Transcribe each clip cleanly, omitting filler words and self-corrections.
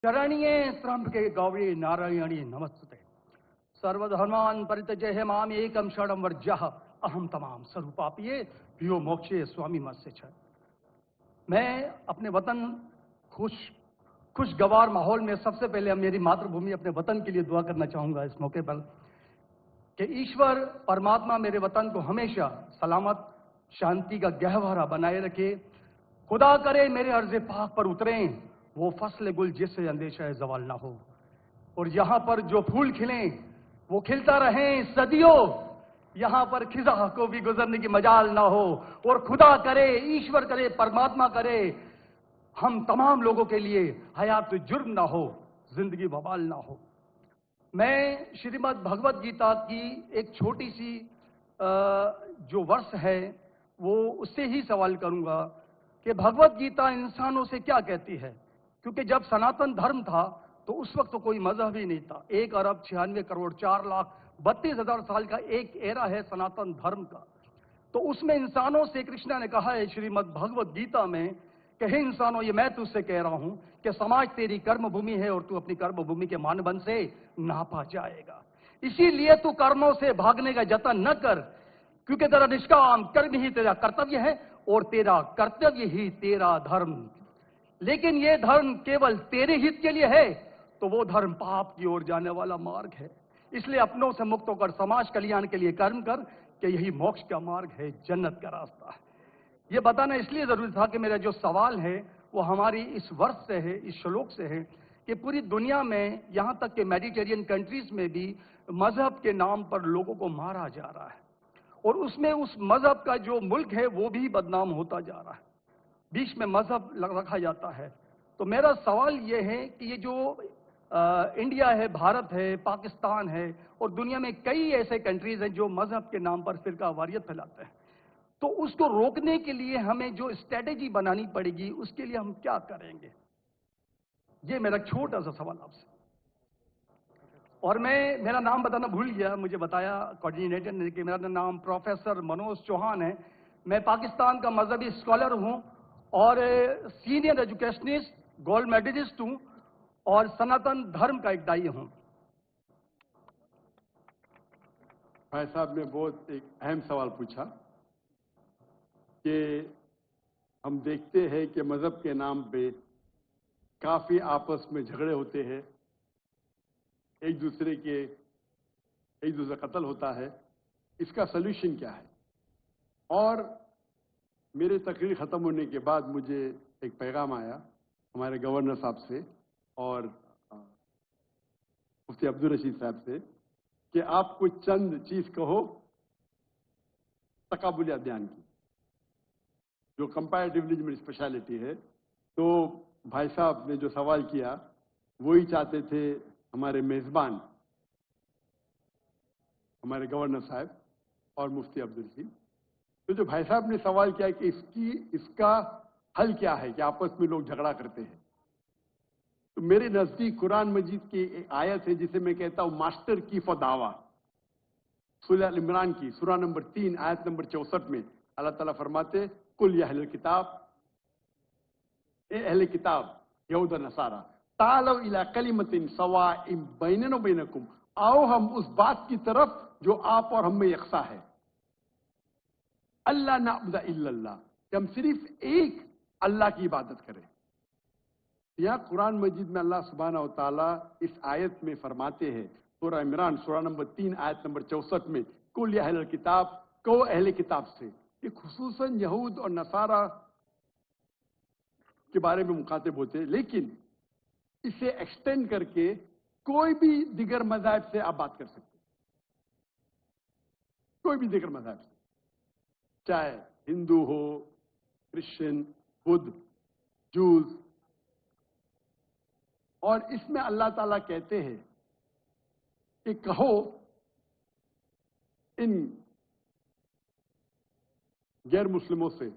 शरण्ये त्र्यंबके गौरी नारायणी नमस्ते। सर्वधर्मान् परित्यज्य माम एकम शरणं व्रजः अहम तमाम स्वरूपापिये यो मोक्षे स्वामी मत्स्य छ। मैं अपने वतन खुशगवार माहौल में सबसे पहले मेरी मातृभूमि अपने वतन के लिए दुआ करना चाहूंगा इस मौके पर कि ईश्वर परमात्मा मेरे वतन को हमेशा सलामत शांति का गहवारा बनाए रखे। खुदा करे मेरे अर्ज़े पाक पर उतरें वो फसल गुल जिससे अंदेशा है जवाल ना हो, और यहां पर जो फूल खिलें वो खिलता रहें सदियों, यहां पर खिजा को भी गुजरने की मजाल ना हो। और खुदा करे, ईश्वर करे, परमात्मा करे हम तमाम लोगों के लिए हयात जुर्म ना हो, जिंदगी बवाल ना हो। मैं श्रीमद् भगवत गीता की एक छोटी सी जो वर्ष है वो उससे ही सवाल करूंगा कि भगवत गीता इंसानों से क्या कहती है, क्योंकि जब सनातन धर्म था तो उस वक्त तो कोई मजहब ही नहीं था। 1,96,4,32,000 साल का एक एरा है सनातन धर्म का। तो उसमें इंसानों से कृष्ण ने कहा है श्रीमद् भगवत गीता में कि हे इंसानों, ये मैं तुझसे कह रहा हूं कि समाज तेरी कर्म भूमि है और तू अपनी कर्म भूमि के मानदंड से नापा जाएगा। इसीलिए तू कर्मों से भागने का जतन न कर, क्योंकि तेरा निष्काम कर्म ही तेरा कर्तव्य है और तेरा कर्तव्य ही तेरा धर्म। लेकिन ये धर्म केवल तेरे हित के लिए है तो वो धर्म पाप की ओर जाने वाला मार्ग है। इसलिए अपनों से मुक्त होकर समाज कल्याण के लिए कर्म कर कि यही मोक्ष का मार्ग है, जन्नत का रास्ता है। ये बताना इसलिए जरूरी था कि मेरा जो सवाल है वो हमारी इस वर्ष से है, इस श्लोक से है कि पूरी दुनिया में यहां तक कि मेडिटेरियन कंट्रीज में भी मजहब के नाम पर लोगों को मारा जा रहा है और उसमें उस मजहब का जो मुल्क है वो भी बदनाम होता जा रहा है, बीच में मजहब रखा जाता है। तो मेरा सवाल ये है कि ये जो इंडिया है, भारत है, पाकिस्तान है और दुनिया में कई ऐसे कंट्रीज हैं जो मजहब के नाम पर फिरका वारियत फैलाते हैं, तो उसको रोकने के लिए हमें जो स्ट्रेटेजी बनानी पड़ेगी उसके लिए हम क्या करेंगे? ये मेरा छोटा सा सवाल आपसे। और मैं मेरा नाम बताना भूल गया, मुझे बताया कोऑर्डिनेटर ने कि मेरा नाम प्रोफेसर मनोज चौहान है। मैं पाकिस्तान का मजहबी स्कॉलर हूं और सीनियर एजुकेशनिस्ट, गोल्ड मेडलिस्ट हूं और सनातन धर्म का एक दाई हूं। भाई साहब ने बहुत एक अहम सवाल पूछा कि हम देखते हैं कि मजहब के नाम पे काफी आपस में झगड़े होते हैं, एक दूसरे का कत्ल होता है। इसका सलूशन क्या है? और मेरे तकरीर खत्म होने के बाद मुझे एक पैगाम आया हमारे गवर्नर साहब से और मुफ्ती अब्दुल रशीद साहब से कि आप कुछ चंद चीज कहो तकाबुल अध्ययन की, जो कंपैरेटिवली मेरी स्पेशलिटी है। तो भाई साहब ने जो सवाल किया वही चाहते थे हमारे मेजबान, हमारे गवर्नर साहब और मुफ्ती अब्दुल रशीद। तो जो भाई साहब ने सवाल किया कि इसका हल क्या है कि आपस में लोग झगड़ा करते हैं, तो मेरे नजदीक कुरान मजीद की एक आयत है जिसे मैं कहता हूं मास्टर की फॉर दावा। सूरह अल इमरान की सूरह नंबर 3 आयत नंबर 64 में अल्लाह ताला फरमाते कुल या अहले किताब, ए अहले किताब यहूद नसारा तालव इला कलिमतिन सवाइम बैनना व बैनकुम, आओ हम उस बात की तरफ जो आप और हम में यकसा है। अल्लाह नअबुद इल्लल्लाह, कि हम सिर्फ एक अल्लाह की इबादत करें। यहां कुरान मजीद में अल्लाह सुब्हानहू व तआला इस आयत में फरमाते हैं, सूरह इमरान सूरह नंबर 3 आयत नंबर 64 में कुल या अहले किताब, कहो अहले किताब से। ये खुसूसन यहूद और नसारा के बारे में मुखातिब होते हैं, लेकिन इसे एक्सटेंड करके कोई भी दिगर मज़हब से आप बात कर सकते हैं, कोई भी दिगर मज़हब से, चाहे हिंदू हो, क्रिश्चियन, बुद्ध, जूस। और इसमें अल्लाह ताला कहते हैं कि कहो इन गैर मुस्लिमों से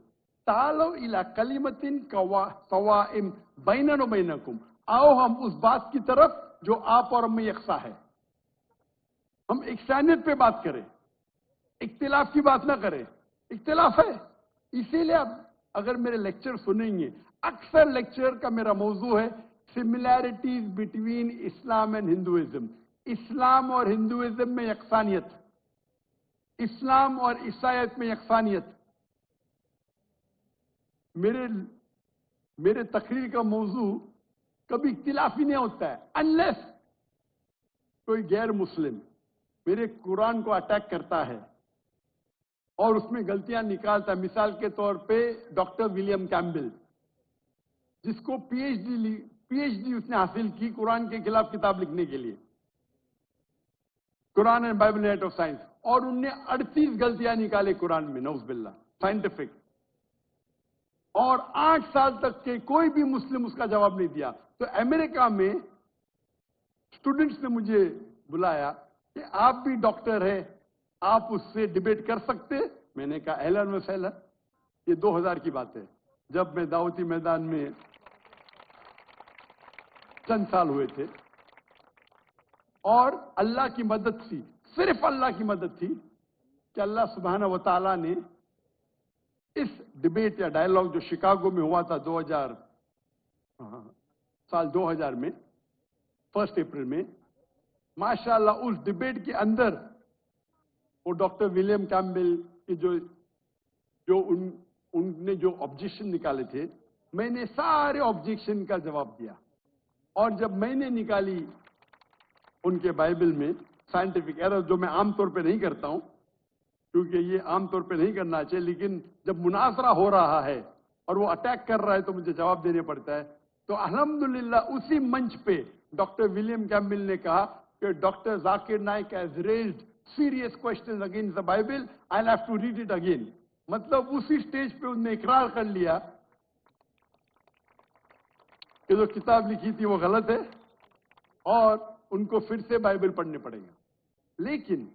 तालो इला कलिमतिन सवाइम बैनना व बैनकुम, आओ हम उस बात की तरफ जो आप और हम में यकसा है। हम इख्सानियत पे बात करें, इख्तिलाफ की बात ना करें। इख्तिलाफ है, इसीलिए आप अगर मेरे लेक्चर सुनेंगे, अक्सर लेक्चर का मेरा मौजू है similarities between Islam and Hinduism, इस्लाम और हिंदुइज्म में यकसानियत, इस्लाम और ईसाईयत में यकसानियत। मेरे तकरीर का मौजू कभी इख्तिलाफी नहीं होता है, अनलेस कोई गैर मुस्लिम मेरे कुरान को अटैक करता है और उसमें गलतियां निकालता है। मिसाल के तौर पे डॉक्टर विलियम कैम्पबेल, जिसको पीएचडी उसने हासिल की कुरान के खिलाफ किताब लिखने के लिए, Quran and Bible net of science, और उनने 38 गलतियां निकाले कुरान में, नौज़ुबिल्लाह, साइंटिफिक। और 8 साल तक के कोई भी मुस्लिम उसका जवाब नहीं दिया। तो अमेरिका में स्टूडेंट्स ने मुझे बुलाया कि आप भी डॉक्टर हैं, आप उससे डिबेट कर सकते। मैंने कहा अहलन व सहलन। ये 2000 की बात है, जब मैं दावती मैदान में चंद साल हुए थे। और अल्लाह की मदद थी, सिर्फ अल्लाह की मदद थी कि अल्लाह सुब्हानहू व तआला ने इस डिबेट या डायलॉग जो शिकागो में हुआ था 2000 में 1 अप्रैल में, माशाअल्लाह उस डिबेट के अंदर वो डॉक्टर विलियम कैम्पबेल की उनने जो ऑब्जेक्शन निकाले थे, मैंने सारे ऑब्जेक्शन का जवाब दिया। और जब मैंने निकाली उनके बाइबल में साइंटिफिक एरर, जो मैं आमतौर पे नहीं करता हूं क्योंकि ये आमतौर पे नहीं करना चाहिए, लेकिन जब मुनाजरा हो रहा है और वो अटैक कर रहा है तो मुझे जवाब देने पड़ता है। तो अल्हम्दुलिल्लाह उसी मंच पे डॉक्टर विलियम कैम्पबेल ने कहा कि doctor Zakir Naik has raised serious questions against the Bible, I will have to read it again. मतलब उसी स्टेज पे उन्होंने इकरार कर लिया कि जो किताब लिखी थी वो गलत है और उनको फिर से बाइबल पढ़ने पड़ेगा। लेकिन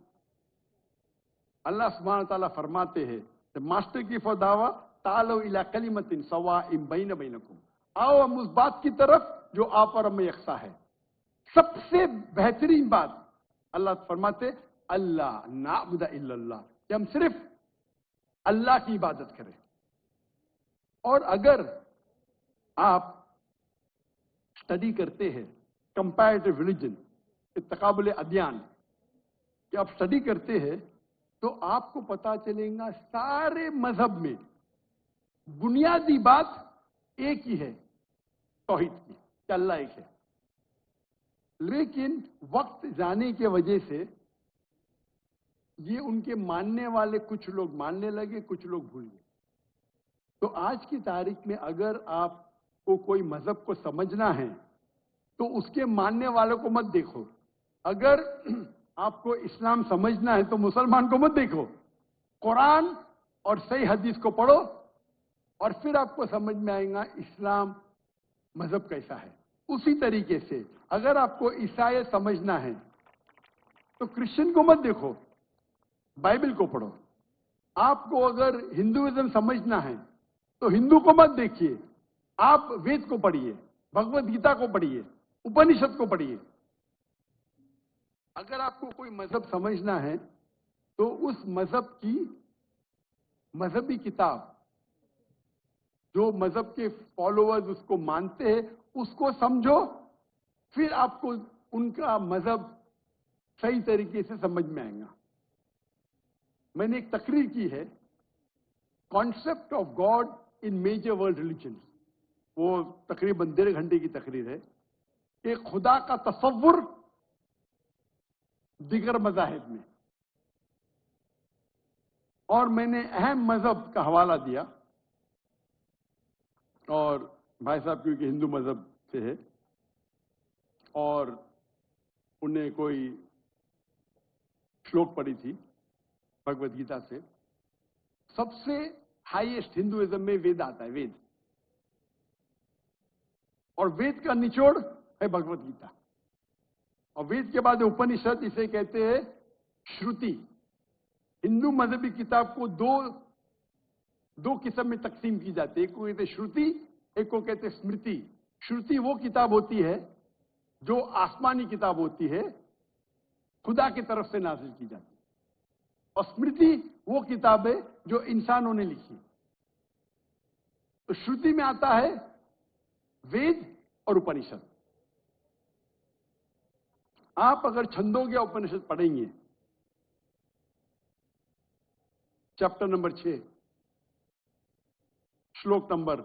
अल्लाह सुब्हानहू व तआला फरमाते हैं, मास्टर की फदावा तालो इला कलिमतिन सवाइम बैन बैनकुम, आओ हम उस बात की तरफ जो आप और हमें यकसा है। सबसे बेहतरीन बात अल्लाह फरमाते अल्लाह नाबुद इल्लल्लाह, कि हम सिर्फ अल्लाह की इबादत करें। और अगर आप स्टडी करते हैं कंपैरेटिव रिलीजन, तकाबुल अदयान, कि आप स्टडी करते हैं तो आपको पता चलेगा सारे मजहब में बुनियादी बात एक ही है, तौहीद की, कि अल्लाह एक है। लेकिन वक्त जाने की वजह से ये उनके मानने वाले कुछ लोग मानने लगे, कुछ लोग भूल गए। तो आज की तारीख में अगर आपको कोई मजहब को समझना है तो उसके मानने वालों को मत देखो। अगर आपको इस्लाम समझना है तो मुसलमान को मत देखो, कुरान और सही हदीस को पढ़ो और फिर आपको समझ में आएगा इस्लाम मजहब कैसा है। उसी तरीके से अगर आपको ईसाई समझना है तो क्रिश्चियन को मत देखो, बाइबल को पढ़ो। आपको अगर हिंदुइज्म समझना है तो हिंदू को मत देखिए, आप वेद को पढ़िए, भगवत गीता को पढ़िए, उपनिषद को पढ़िए। अगर आपको कोई मजहब समझना है तो उस मजहब की मजहबी किताब, जो मजहब के फॉलोअर्स उसको मानते हैं, उसको समझो, फिर आपको उनका मजहब सही तरीके से समझ में आएगा। मैंने एक तकरीर की है, concept of God in major world religion, वो तकरीबन 1.5 घंटे की तकरीर है कि खुदा का तसव्वुर दिगर मज़ाहिब में। और मैंने अहम मजहब का हवाला दिया, और भाई साहब क्योंकि हिंदू मजहब से है और उन्हें कोई श्लोक पढ़ी थी भगवत गीता से। सबसे हाईएस्ट हिंदुइज्म में वेद आता है, वेद, और वेद का निचोड़ है भगवत गीता। और वेद के बाद उपनिषद, इसे कहते हैं श्रुति। हिंदू मजहबी किताब को दो किस्म में तकसीम की जाती है, एक को कहते हैं श्रुति, एक को कहते हैं स्मृति। श्रुति वो किताब होती है जो आसमानी किताब होती है, खुदा की तरफ से नाजिल की जाती है, और स्मृति वो किताब है जो इंसानों ने लिखी। तो श्रुति में आता है वेद और उपनिषद, आप अगर छंदोग्य उपनिषद पढ़ेंगे, चैप्टर नंबर 6, श्लोक नंबर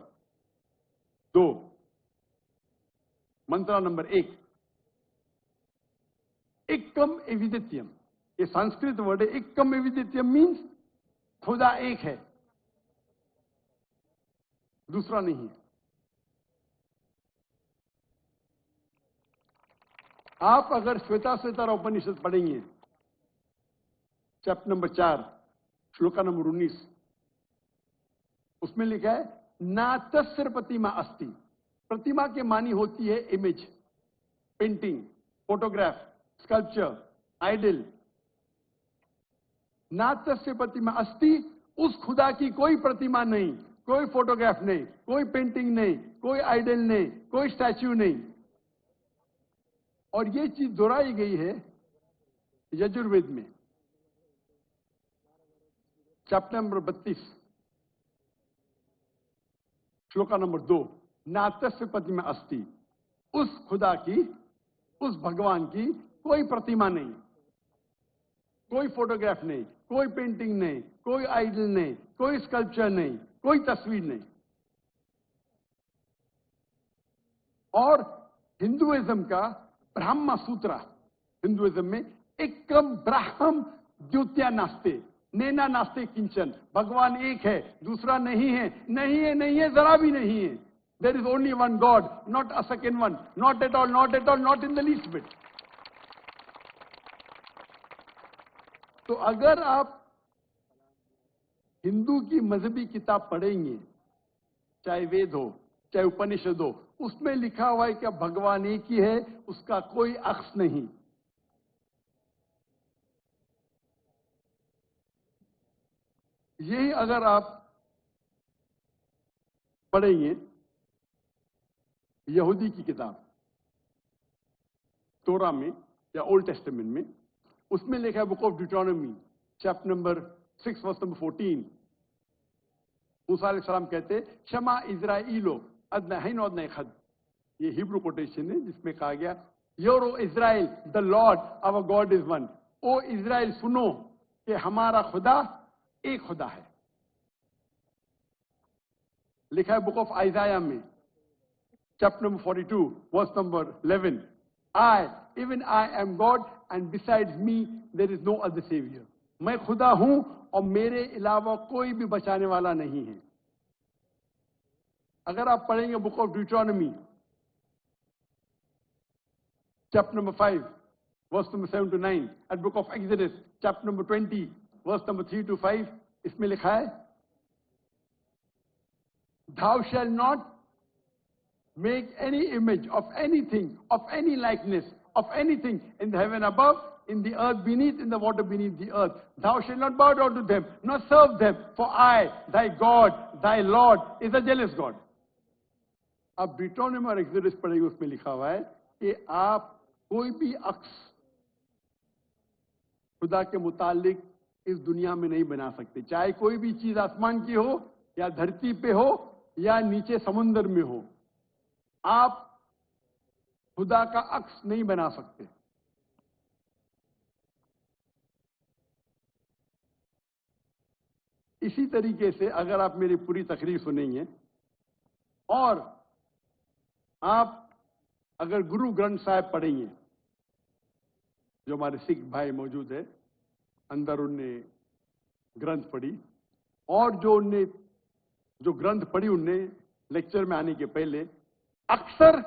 2, मंत्र नंबर 1, एकम एविदित्यम, ये संस्कृत वर्ड है। एकम एविदित्यम मीन्स खुदा एक है, दूसरा नहीं है। आप अगर श्वेताश्वेतर उपनिषद पढ़ेंगे, चैप्टर नंबर 4, श्लोका नंबर 19, उसमें लिखा है नातस्य प्रतिमा अस्ति। प्रतिमा के मानी होती है image, painting, photograph, sculpture, idol. नातस्य प्रतिमा अस्ति, उस खुदा की कोई प्रतिमा नहीं, कोई फोटोग्राफ नहीं, कोई पेंटिंग नहीं, कोई आइडल नहीं, कोई स्टैच्यू नहीं। और ये चीज दोहराई गई है यजुर्वेद में, चैप्टर नंबर 32, श्लोका नंबर 2, नातस्य प्रतिमा अस्ति। उस खुदा की, उस भगवान की कोई प्रतिमा नहीं, कोई फोटोग्राफ नहीं, कोई पेंटिंग नहीं, कोई आइडल नहीं, कोई स्कल्पचर नहीं, कोई तस्वीर नहीं। और हिंदुइज्म का ब्रह्म सूत्र, हिंदुइज्म में एकम ब्रह्म द्वितीया नास्ते, नैना नास्ते किंचन। भगवान एक है, दूसरा नहीं है, नहीं है, नहीं है, जरा भी नहीं है। There is only one God, not a second one, not at all, not at all, not in the least bit. तो अगर आप हिंदू की मजहबी किताब पढ़ेंगे, चाहे वेद हो, चाहे उपनिषद हो, उसमें लिखा हुआ है कि भगवान एक ही है, उसका कोई अक्स नहीं। यही अगर आप पढ़ेंगे यहूदी की किताब तोरा में या ओल्ड टेस्टामेंट में, उसमें लिखा है book of Deuteronomy, chapter number 6, verse number 14। मूसा अलैहिस्सलाम कहते शमा इज़राइलो अदनहैन अदनखद। ये हिब्रू कोटेशन है जिसमें कहा गया hear O Israel the Lord our God is one. O Israel सुनो कि हमारा खुदा एक खुदा है। लिखा है बुक ऑफ आइजाया में, chapter number 42, verse number 11, I even I am God and besides me there is no other saviour. मैं खुदा हूं और मेरे अलावा कोई भी बचाने वाला नहीं है। अगर आप पढ़ेंगे book of Deuteronomy, chapter number 5, verse number 7 to 9, and book of Exodus, chapter number 20, verse number 3 to 5, इसमें लिखा है thou shall not make any image of anything, of any likeness, of anything in the heaven above, in the earth beneath, in the water beneath the earth. Thou shalt not bow down to them, nor serve them, for I, thy God, thy Lord, is a jealous God. अब ड्यूटोनॉमी और exodus पढ़ेंगे, उसमें लिखा हुआ है कि आप कोई भी अक्स खुदा के मुतालिक इस दुनिया में नहीं बना सकते, चाहे कोई भी चीज आसमान की हो या धरती पे हो या नीचे समुद्र में हो। आप खुदा का अक्स नहीं बना सकते। इसी तरीके से अगर आप मेरी पूरी तकरीर सुनेंगे और आप अगर गुरु ग्रंथ साहिब पढ़ेंगे, जो हमारे सिख भाई मौजूद है अंदर, उनने ग्रंथ पढ़ी, और जो ग्रंथ पढ़ी उनने लेक्चर में आने के पहले अक्सर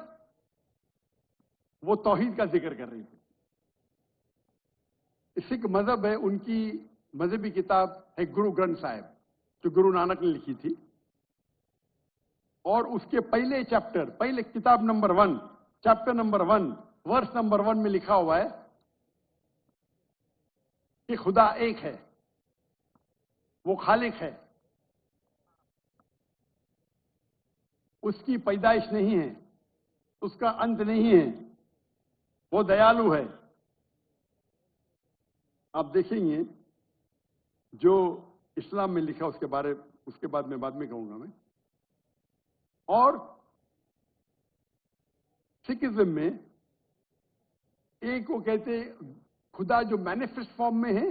वो तौहीद का जिक्र कर रही थी। सिख मजहब है, उनकी मजहबी किताब है गुरु ग्रंथ साहिब, जो गुरु नानक ने लिखी थी। और उसके पहले चैप्टर, पहले किताब number 1, chapter number 1, verse number 1 में लिखा हुआ है कि खुदा एक है, वो खालिक है, उसकी पैदाइश नहीं है, उसका अंत नहीं है, वो दयालु है। आप देखेंगे जो इस्लाम में लिखा उसके बाद में कहूंगा मैं। और सिखिज्म में ایک وہ کہتے خدا جو مینیفیسٹ فارم میں ہے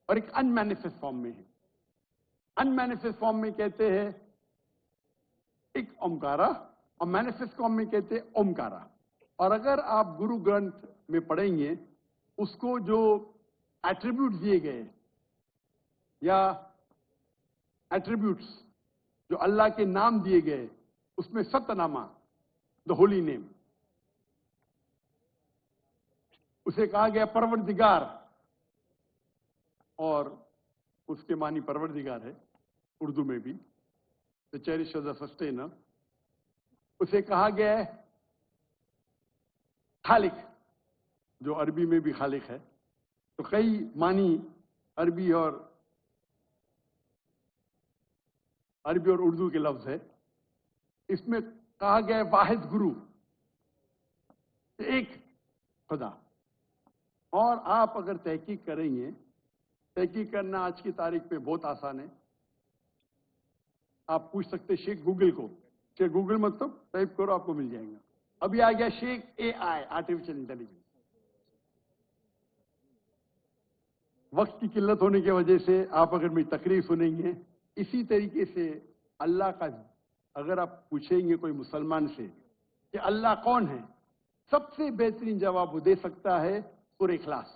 اور ایک ان مینیفیسٹ فارم میں ہے. ان مینیفیسٹ فارم میں کہتے ہیں ایک اومکارا اور مینیفیسٹ فارم میں کہتے ہیں اومکارا. اور اگر آپ گرو گرنتھ میں پڑھیں گے اس کو جو ایٹریبیوٹ دیے گئے یا ایٹریبیوٹس جو اللہ کے نام دیے گئے اس میں ست نامہ دا ہولی نیم اسے کہا گیا پروردگار اور اس کے معنی پروردگار ہے اردو میں بھی the cherisher the sustainer. اسے کہا گیا ہے خالق جو عربی میں بھی خالق ہے. تو کئی معنی عربی اور اردو کے لفظ ہے. اس میں کہا گیا ہے واحد گرو ایک خدا. اور آپ اگر تحقیق کریں گے تحقیق کرنا آج کی تاریخ پہ بہت آسان ہے. آپ پوچھ سکتے شیخ گوگل کو. شیخ گوگل مطلب ٹائپ کرو آپ کو مل جائے گا. ابھی آ گیا شیخ اے آئی آرٹیفیشل انٹیلیجنس. وقت کی قلت ہونے کی وجہ سے آپ اگر میری تقریر سنیں گے اسی طریقے سے اللہ کا اگر آپ پوچھیں گے کوئی مسلمان سے کہ اللہ کون ہے سب سے بہترین جواب وہ دے سکتا ہے سورہ اخلاص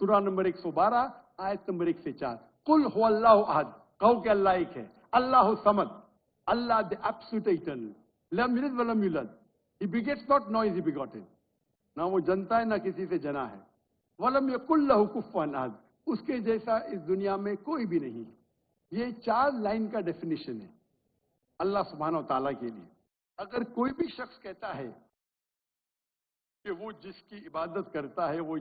سورہ نمبر 112 آیت نمبر 1 سے 4. قل هو اللہ احد. کہو کہ اللہ ایک ہے. اللہ صمد. اللہ the absolute eternal. لم یلد ولم یولد. He begets not nor is he begotten. نہ وہ جنتا ہے نہ کسی سے جنا ہے. ولم یکن لہ کفوا احد. اس کے جیسا اس دنیا میں کوئی بھی نہیں. یہ 4 لائن کا ڈیفینیشن ہے اللہ سبحانہ و تعالیٰ کے لیے. اگر کوئی بھی شخص کہتا ہے کہ وہ جس کی عبادت کرتا ہے وہ